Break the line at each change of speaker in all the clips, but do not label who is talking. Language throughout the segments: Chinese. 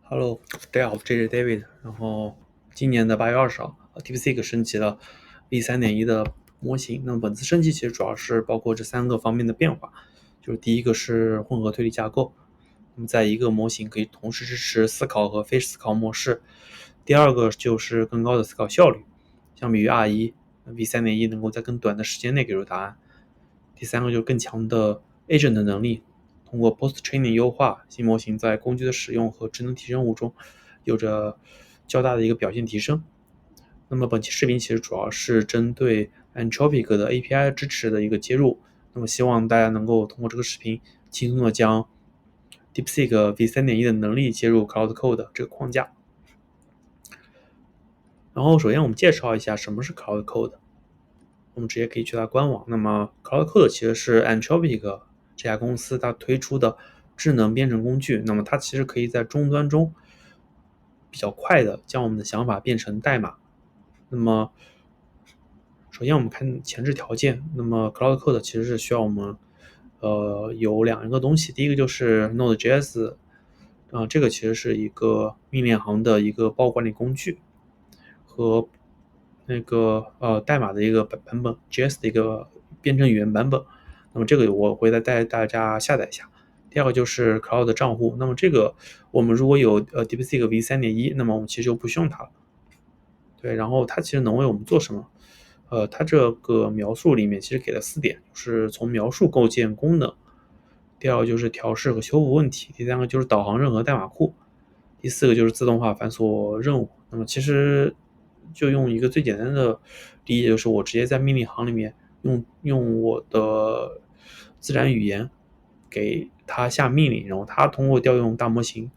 Hello，大家好，这是 David。然后今年的8月20号，DeepSeek 升级了 V3.1的模型。那么本次升级其实主要是包括这三个方面的变化，就是第一个是混合推理架构，那么在一个模型可以同时支持思考和非思考模式。第二个就是更高的思考效率，相比于 R1，V3.1能够在更短的时间内给出答案。第三个就是更强的 agent 能力，通过 post training 优化，新模型在工具的使用和智能提升物中有着较大的一个表现提升。那么本期视频其实主要是针对 Anthropic 的 API 支持的一个接入，那么希望大家能够通过这个视频轻松的将 DeepSeek V3.1的能力接入 Cloud Code 这个框架。然后首先我们介绍一下什么是 Cloud Code，我们直接可以去它官网。那么 Cloud Code 其实是 Anthropic 这家公司它推出的智能编程工具，那么它其实可以在终端中比较快的将我们的想法变成代码。那么首先我们看前置条件，那么 Cloud Code 其实是需要我们有两个东西，第一个就是 Node.js，这个其实是一个命令行的一个包管理工具和那个代码的一个版本 JS 的一个编程语言版本，那么这个我会再带大家下载一下。第二个就是 Cloud 账户，那么这个我们如果有DeepSeek V3.1，那么我们其实就不需要它了。对，然后它其实能为我们做什么？它这个描述里面其实给了4点，就是从描述构建功能，第二个就是调试和修复问题，第三个就是导航任何代码库，第四个就是自动化繁琐任务。那么其实就用一个最简单的理解，就是我直接在命令行里面用我的自然语言给它下命令，然后它通过调用大模型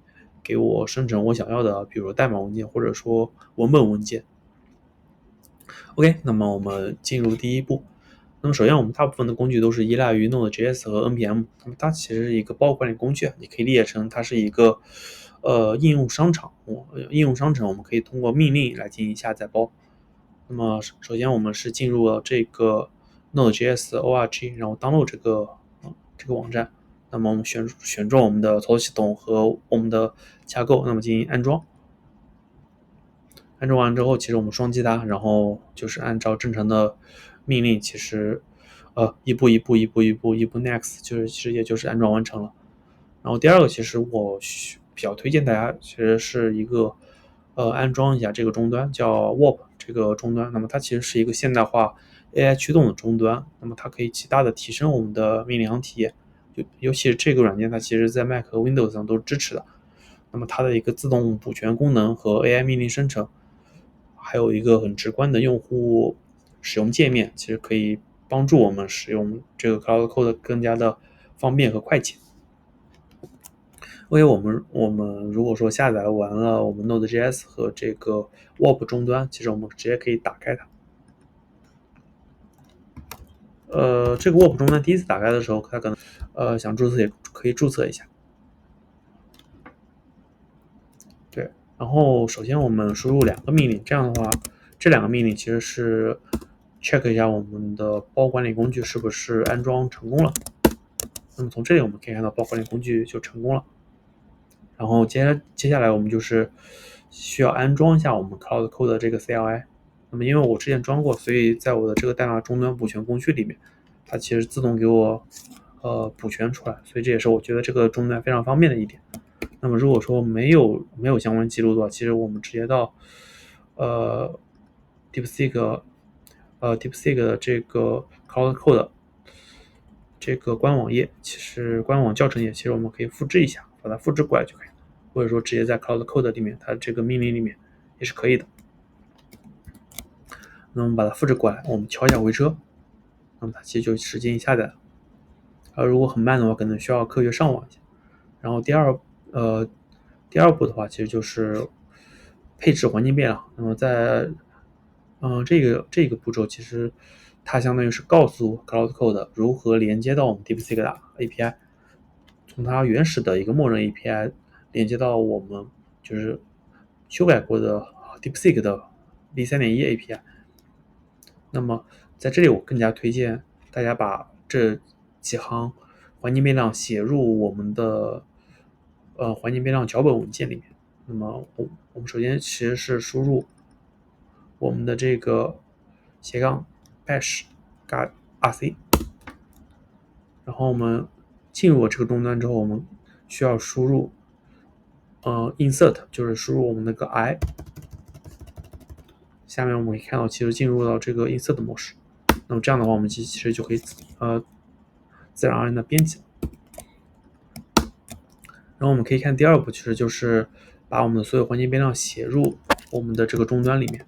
给我生成我想要的，比如说代码文件或者说文本文件。OK，那么我们进入第一步。那么首先，我们大部分的工具都是依赖于 Node.js 和 NPM，那么它其实是一个包管理工具，你可以理解成它是一个应用商场。应用商城我们可以通过命令来进行下载包。那么首先我们是进入了这个 Node.js org，然后 download 这个网站。那么我们选中我们的操作系统和我们的架构，那么进行安装。安装完之后，其实我们双击它，然后就是按照正常的命令，其实一步一步 next，就是其实也就是安装完成了。然后第二个，其实我比较推荐大家，其实是一个安装一下这个终端，叫 Warp 这个终端。那么它其实是一个现代化 AI 驱动的终端，那么它可以极大的提升我们的命令行体验，尤其是这个软件，它其实在 Mac 和 Windows 上都是支持的。那么它的一个自动补全功能和 AI 命令生成，还有一个很直观的用户使用界面，其实可以帮助我们使用这个 Cloud Code 更加的方便和快捷。因为我们如果说下载完了我们 Node.js 和这个 Warp 终端，其实我们直接可以打开它。这个 Warp 终端第一次打开的时候，它可能想注册也可以注册一下。对，然后首先我们输入2个命令，这样的话，这2个命令其实是 check 一下我们的包管理工具是不是安装成功了。那么从这里我们可以看到包管理工具就成功了。然后接下来我们就是需要安装一下我们 Cloud Code 的这个 CLI。那么因为我之前装过，所以在我的这个代码终端补全工具里面，它其实自动给我补全出来，所以这也是我觉得这个终端非常方便的一点。那么如果说没有相关记录的话，其实我们直接到DeepSeek DeepSeek 的这个 Cloud Code 这个官网页，其实官网教程页，其实我们可以复制一下，把它复制过来就可以了，或者说直接在 Cloud Code 里面，它这个命令里面也是可以的。那我们把它复制过来，我们敲一下回车，那么它其实就直接下载了。如果很慢的话，可能需要科学上网一下。然后第二步的话，其实就是配置环境变量。那么在这个步骤，其实它相当于是告诉 Cloud Code 如何连接到我们 DeepSeek 的 API， 从它原始的一个默认 API 连接到我们就是修改过的 DeepSeek 的 V3.1 API。那么在这里，我更加推荐大家把这几行环境变量写入我们的环境变量脚本文件里面。那么我们首先其实是输入我们的这个斜杠 bash rc， 然后我们进入了这个终端之后，我们需要输入insert， 就是输入我们那个 i。下面我们可以看到，其实进入到这个 insert 模式。那么这样的话，我们其实就可以自然而然的编辑。然后我们可以看第二步，其实就是把我们的所有环节变量写入我们的这个终端里面。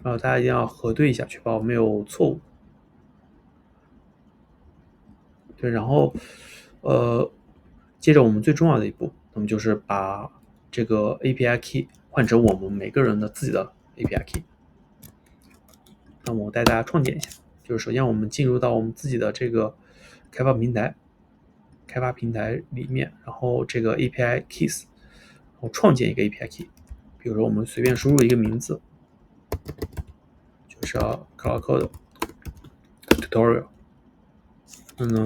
然后大家一定要核对一下，确保没有错误。对，然后接着我们最重要的一步，那么就是把这个 API key 换成我们每个人的自己的 API key。那么我带大家创建一下，就是首先我们进入到我们自己的这个开发平台里面，然后这个 API keys， 然后创建一个 API key， 比如说我们随便输入一个名字，就是Cloud Code Tutorial。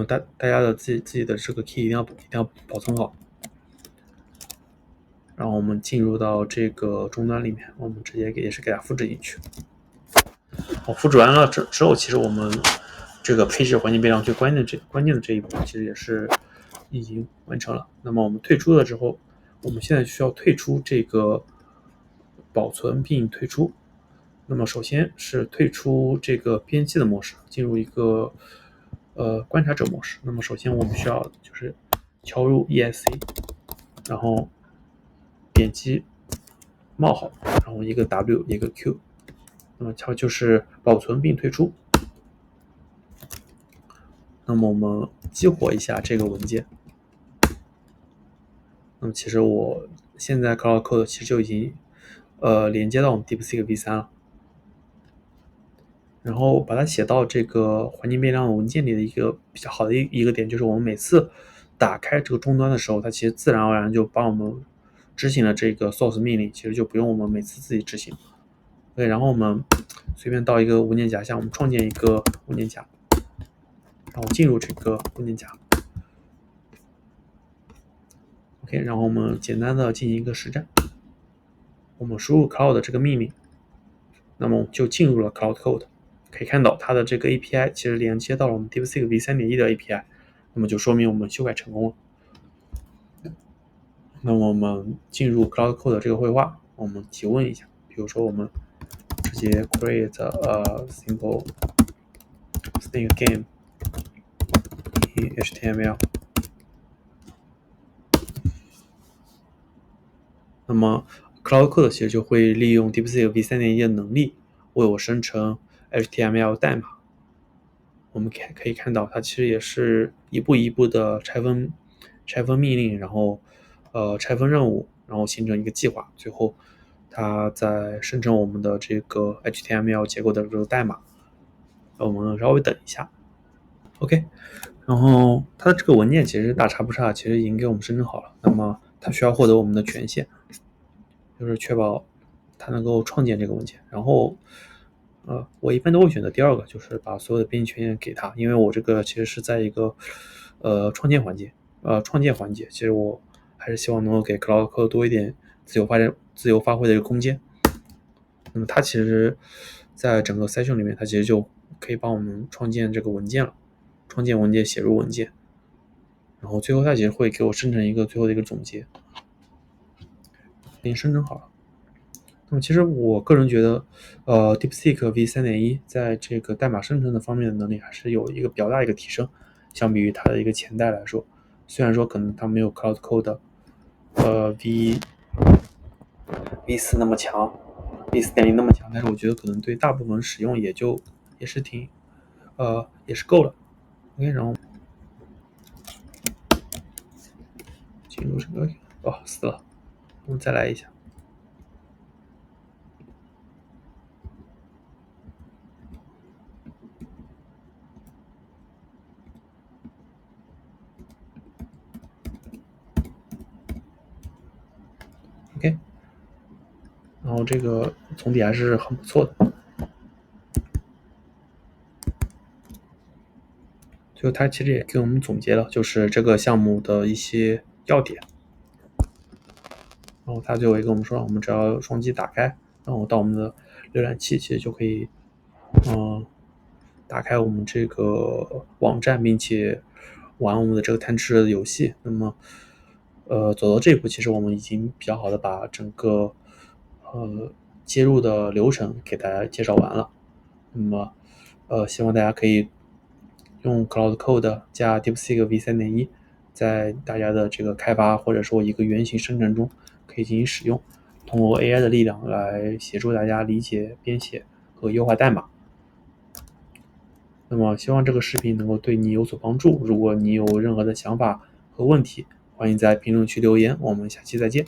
大家的自己的这个 key 一定要保存好。然后我们进入到这个终端里面，我们直接也是给它复制进去。复制完了之后，其实我们这个配置环境变量最关键的这一步，其实也是已经完成了。那么我们退出了之后，我们现在需要退出这个保存并退出。那么首先是退出这个编辑的模式，进入一个观察者模式。那么首先我们需要就是敲入 ESC， 然后点击冒号，然后一个 W 一个 Q， 那么它就是保存并退出。那么我们激活一下这个文件。那么其实我现在 Cloud Code 其实就已经连接到我们 DeepSeek V3 了。然后把它写到这个环境变量文件里的一个比较好的一个点，就是我们每次打开这个终端的时候，它其实自然而然就帮我们执行了这个 source 命令，其实就不用我们每次自己执行。对，然后我们随便到一个文件夹下，我们创建一个文件夹，然后进入这个文件夹。OK， 然后我们简单的进行一个实战，我们输入 Cloud 这个命令，那么就进入了 Cloud Code。可以看到它的这个 API 其实连接到了我们 DeepSeek V3.1 的 API， 那么就说明我们修改成功了。那么我们进入 Cloud Code 这个绘画，我们提问一下，比如说我们直接 create a simple snake game in HTML。那么 Cloud Code 其实就会利用 DeepSeek V3.1 的能力为我生成 HTML 代码。我们可以看到，它其实也是一步一步的拆分命令，然后拆分任务，然后形成一个计划，最后它再生成我们的这个 HTML 结构的这个代码。我们稍微等一下 ，OK。然后它的这个文件其实大差不差，其实已经给我们生成好了。那么它需要获得我们的权限，就是确保它能够创建这个文件。然后我一般都会选择第二个，就是把所有的编辑权限给他，因为我这个其实是在一个创建环节，其实我还是希望能够给 Cloud Code 多一点自由发挥的一个空间。那么它其实在整个 session 里面，它其实就可以帮我们创建这个文件了，创建文件、写入文件，然后最后它其实会给我生成一个最后的一个总结，已经生成好了。那么其实我个人觉得，DeepSeek V3.1 在这个代码生成的方面的能力还是有一个比较大的一个提升，相比于它的一个前代来说，虽然说可能它没有 Cloud Code V4那么强，V4.0那么强，但是我觉得可能对大部分使用也是也是够了。OK， 然后进入这个死了，我们再来一下。OK， 然后这个总体还是很不错的。最后他其实也给我们总结了就是这个项目的一些要点。然后他最后也跟我们说，我们只要双击打开，然后到我们的浏览器，其实就可以，打开我们这个网站，并且玩我们的这个贪吃的游戏。那么，走到这一步，其实我们已经比较好的把整个接入的流程给大家介绍完了。那么，希望大家可以用 Cloud Code 加 DeepSeek v3.1，在大家的这个开发或者说一个原型生成中可以进行使用，通过 AI 的力量来协助大家理解、编写和优化代码。那么希望这个视频能够对你有所帮助。如果你有任何的想法和问题，欢迎在评论区留言。我们下期再见。